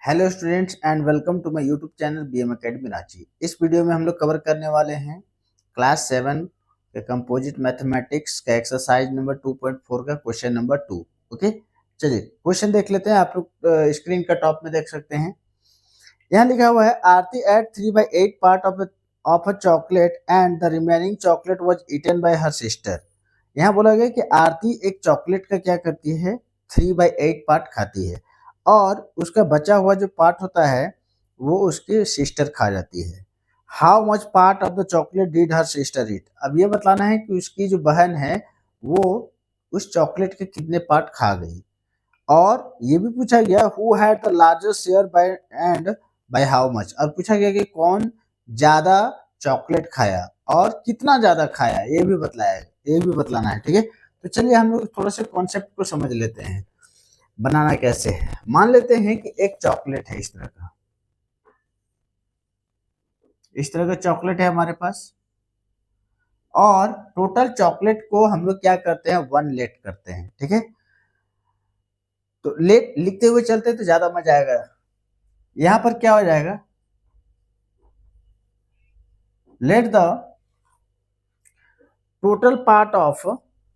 Hello students and welcome to my YouTube channel BM academy Ranchi. इस video में हम लोग कवर करने वाले हैं क्लास 7 के कंपोजिट मैथमेटिक्स का एक्सरसाइज नंबर 2.4 का क्वेश्चन नंबर 2। ओके, चलिए क्वेश्चन देख लेते हैं। आप लोग स्क्रीन का टॉप में देख सकते हैं। यहाँ लिखा हुआ है Aarti ate 3/8 part of a chocolate and the remaining chocolate was eaten by her sister. यहाँ बोला गया कि आरती एक चॉकलेट का क्या करती है, 3/8 पार्ट खाती है और उसका बचा हुआ जो पार्ट होता है वो उसकी सिस्टर खा जाती है। How much part of the chocolate did her sister eat. अब ये बताना है कि उसकी जो बहन है वो उस चॉकलेट के कितने पार्ट खा गई। और ये भी पूछा गया who had the largest share by and by how much. और पूछा गया कि कौन ज्यादा चॉकलेट खाया और कितना ज्यादा खाया, ये भी बतलाना है। ठीक है, तो चलिए हम लोग थोड़ा सा कॉन्सेप्ट को समझ लेते हैं। बनाना कैसे है, मान लेते हैं कि एक चॉकलेट है, इस तरह का चॉकलेट है हमारे पास और टोटल चॉकलेट को हम लोग क्या करते हैं, 1 लेट करते हैं। ठीक है, तो लेट लिखते हुए चलते तो ज्यादा मजा आएगा। यहां पर क्या हो जाएगा, let the total part of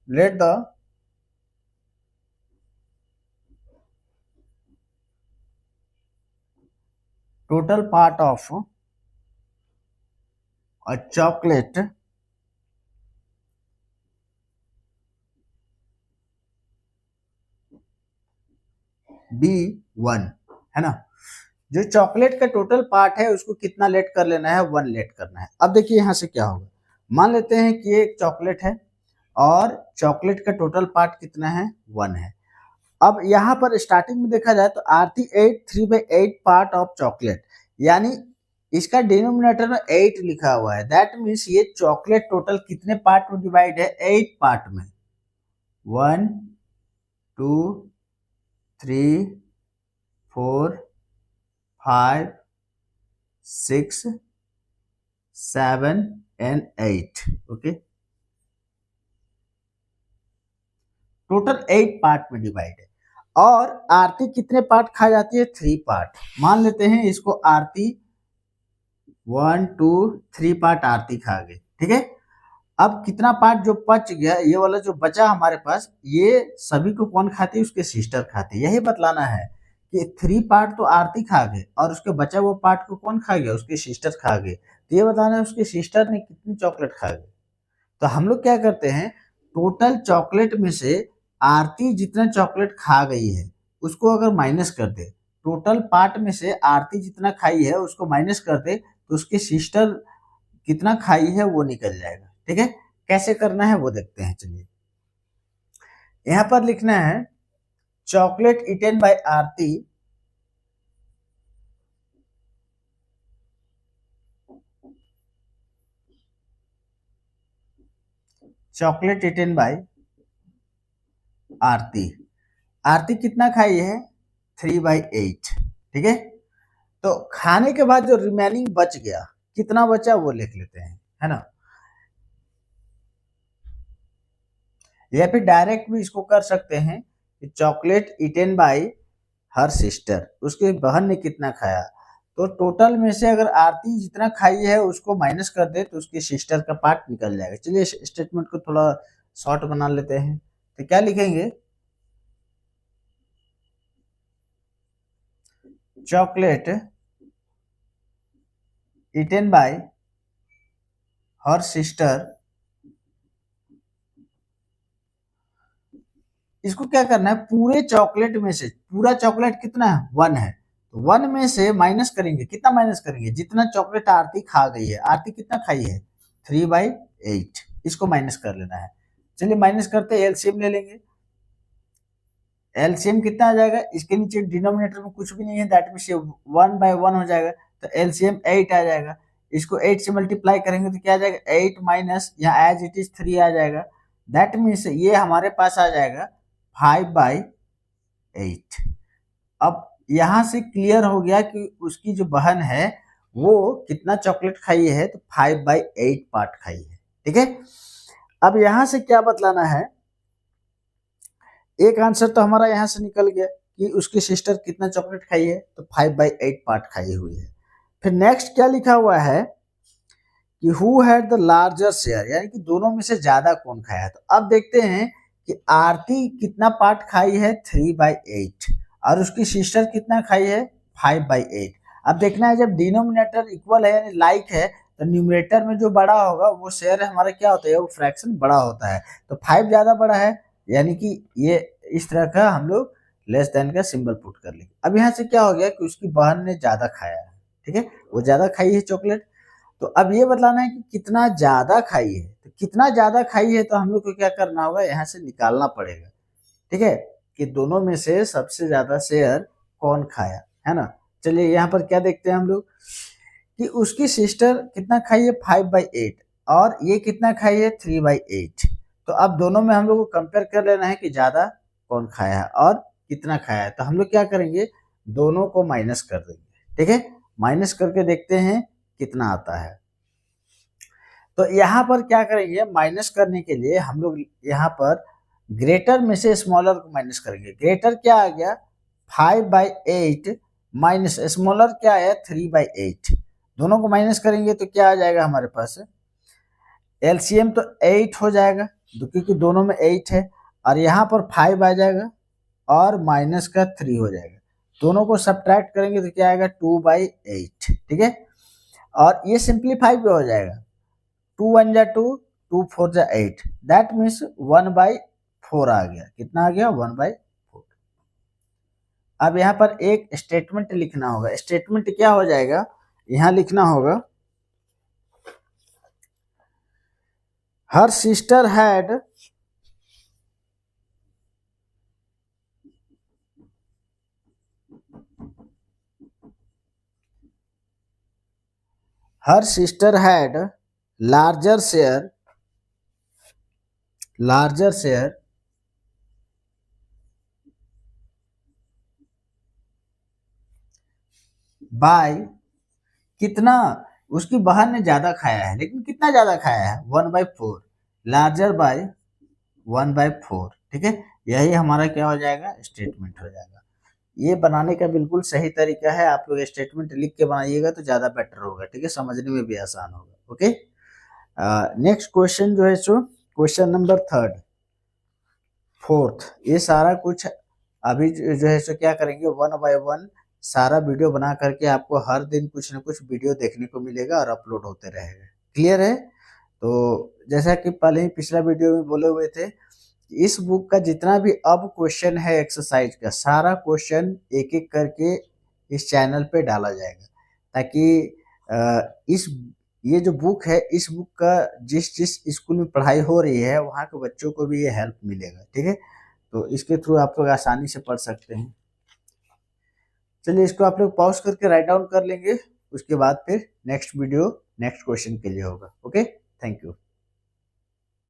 let the total part of a chocolate be 1, है ना। जो चॉकलेट का टोटल पार्ट है उसको कितना लेट कर लेना है, 1 लेट करना है। अब देखिए यहां से क्या होगा, मान लेते हैं कि ये एक चॉकलेट है और चॉकलेट का टोटल पार्ट कितना है, 1 है। अब यहाँ पर स्टार्टिंग में देखा जाए तो आरती एट 3/8 पार्ट ऑफ चॉकलेट, यानी इसका डिनोमिनेटर में 8 लिखा हुआ है। दैट मीन्स ये चॉकलेट टोटल कितने पार्ट में डिवाइड है, 8 पार्ट में। 1 2 3 4 5 6 7 एंड 8। ओके, टोटल 8 पार्ट में डिवाइड है। और आरती कितने पार्ट खा जाती है, 3 पार्ट। मान लेते हैं इसको आरती 1 2 3 पार्ट आरती खा गई। ठीक है, अब कितना पार्ट जो बच गया, ये वाला जो बचा हमारे पास, ये सभी को कौन खाती है, उसके सिस्टर खाती है। यही बतलाना है कि 3 पार्ट तो आरती खा गए और उसके बचा वो पार्ट को कौन खा गया, उसके सिस्टर खा गए। तो ये बताना है उसके सिस्टर ने कितनी चॉकलेट खा गई। तो हम लोग क्या करते हैं, टोटल चॉकलेट में से आरती जितना चॉकलेट खा गई है उसको अगर माइनस कर दे, टोटल पार्ट में से आरती जितना खाई है उसको माइनस कर दे, तो उसकी सिस्टर कितना खाई है वो निकल जाएगा। ठीक है, कैसे करना है वो देखते हैं। चलिए यहां पर लिखना है चॉकलेट ईटेन बाय आरती चॉकलेट ईटेन बाय आरती। आरती कितना खाई है, 3/8। ठीक है, तो खाने के बाद जो रिमेनिंग बच गया, कितना बचा वो लिख लेते हैं, है ना। या फिर डायरेक्ट भी इसको कर सकते हैं कि chocolate eaten bye her sister, उसके बहन ने कितना खाया। तो टोटल में से अगर आरती जितना खाई है उसको माइनस कर दे तो उसकी सिस्टर का पार्ट निकल जाएगा। चलिए स्टेटमेंट को थोड़ा शॉर्ट बना लेते हैं। तो क्या लिखेंगे, chocolate eaten bye her sister. इसको क्या करना है, पूरे चॉकलेट में से, पूरा चॉकलेट कितना है, 1 है, तो 1 में से माइनस करेंगे। कितना माइनस करेंगे, जितना चॉकलेट आरती खा गई है। आरती कितना खाई है, 3/8, इसको माइनस कर लेना है। चलिए माइनस करते हैं, एलसीएम ले लेंगे। एलसीएम कितना आ जाएगा, इसके नीचे डिनोमिनेटर में कुछ भी नहीं है, दैट मीन्स ये 1/1 हो जाएगा, तो एलसीएम 8 आ जाएगा। इसको 8 से मल्टीप्लाई करेंगे तो क्या आ जाएगा, 8 माइनस यहाँ एज इट इज 3 आ जाएगा। दैट मीन्स ये हमारे पास आ जाएगा 5/8। अब यहां से क्लियर हो गया कि उसकी जो बहन है वो कितना चॉकलेट खाई है, तो 5/8 पार्ट खाई है। ठीक है, अब यहां से क्या बतलाना है, एक आंसर तो हमारा यहां से निकल गया। कि उसकी सिस्टर कितना चॉकलेट खाई है, तो 5/8 पार्ट खाई हुई है। फिर नेक्स्ट क्या लिखा हुआ है कि who had the larger share, यानी कि दोनों में से ज्यादा कौन खाया है। तो अब देखते हैं कि आरती कितना पार्ट खाई है, 3/8, और उसकी सिस्टर कितना खाई है, 5/8। अब देखना है जब डिनोमिनेटर इक्वल है यानी लाइक है, तो न्यूमरेटर में जो बड़ा होगा वो शेयर हमारा क्या होता है, वो फ्रैक्शन बड़ा होता है। तो 5 ज्यादा बड़ा है, यानी कि ये इस तरह का हम लोग लेस देन का सिंबल पुट कर लेंगे। अब यहाँ से क्या हो गया कि उसकी बहन ने ज्यादा खाया है, ठीक है, वो ज्यादा खाई है चॉकलेट। तो अब ये बतलाना है कि कितना ज्यादा खाई है। तो कितना ज्यादा खाई है तो हम लोग को क्या करना होगा, यहाँ से निकालना पड़ेगा, ठीक है, कि दोनों में से सबसे ज्यादा शेयर कौन खाया है ना। चलिए यहाँ पर क्या देखते हैं हम लोग कि उसकी सिस्टर कितना खाई है, 5/8, और ये कितना खाई है, 3/8। तो अब दोनों में हम लोग को कंपेयर कर लेना है कि ज्यादा कौन खाया है और कितना खाया है। तो हम लोग क्या करेंगे, दोनों को माइनस कर देंगे, ठीक है, माइनस करके देखते हैं कितना आता है। तो यहाँ पर क्या करेंगे, माइनस करने के लिए हम लोग यहाँ पर ग्रेटर में से स्मॉलर को माइनस करेंगे। ग्रेटर क्या आ गया, 5/8 माइनस स्मॉलर क्या है, 3/8। दोनों को माइनस करेंगे तो क्या आ जाएगा हमारे पास, एलसीएम तो 8 हो जाएगा, क्योंकि दोनों में 8 है, और यहाँ पर 5 आ जाएगा और माइनस का 3 हो जाएगा। दोनों को सब्ट्रैक्ट करेंगे तो क्या आएगा, 2/8, ठीक है, और ये सिंप्लीफाई भी हो जाएगा। 2 1 जा 2, 2 4 जा 8, दैट मीन्स 1/4 आ गया। कितना आ गया, 1/4। अब यहाँ पर एक स्टेटमेंट लिखना होगा। स्टेटमेंट क्या हो जाएगा, यहाँ लिखना होगा हर sister had larger share by कितना, उसकी बहन ने ज्यादा खाया है, लेकिन कितना ज्यादा खाया है, 1/4, लार्जर बाय 1/4, ठीक है। यही हमारा क्या हो जाएगा, स्टेटमेंट हो जाएगा। ये बनाने का बिल्कुल सही तरीका है, आप लोग स्टेटमेंट लिख के बनाइएगा तो ज्यादा बेटर होगा, ठीक है, समझने में भी आसान होगा। ओके, नेक्स्ट क्वेश्चन जो है सो क्वेश्चन नंबर 3, 4th, ये सारा कुछ अभी जो है सो क्या करेंगे, 1 बाय 1 सारा वीडियो बना करके आपको हर दिन कुछ न कुछ वीडियो देखने को मिलेगा और अपलोड होते रहेगा। क्लियर है। तो जैसा कि पहले ही पिछला वीडियो में बोले हुए थे, इस बुक का जितना भी अब क्वेश्चन है एक्सरसाइज का, सारा क्वेश्चन एक एक करके इस चैनल पे डाला जाएगा, ताकि इस ये जो बुक है, इस बुक का जिस जिस स्कूल में पढ़ाई हो रही है वहाँ के बच्चों को भी ये हेल्प मिलेगा, ठीक है। तो इसके थ्रू आप लोग आसानी से पढ़ सकते हैं। चलिए इसको आप लोग पॉज करके राइट डाउन कर लेंगे, उसके बाद फिर नेक्स्ट वीडियो नेक्स्ट क्वेश्चन के लिए होगा। Okay, thank you.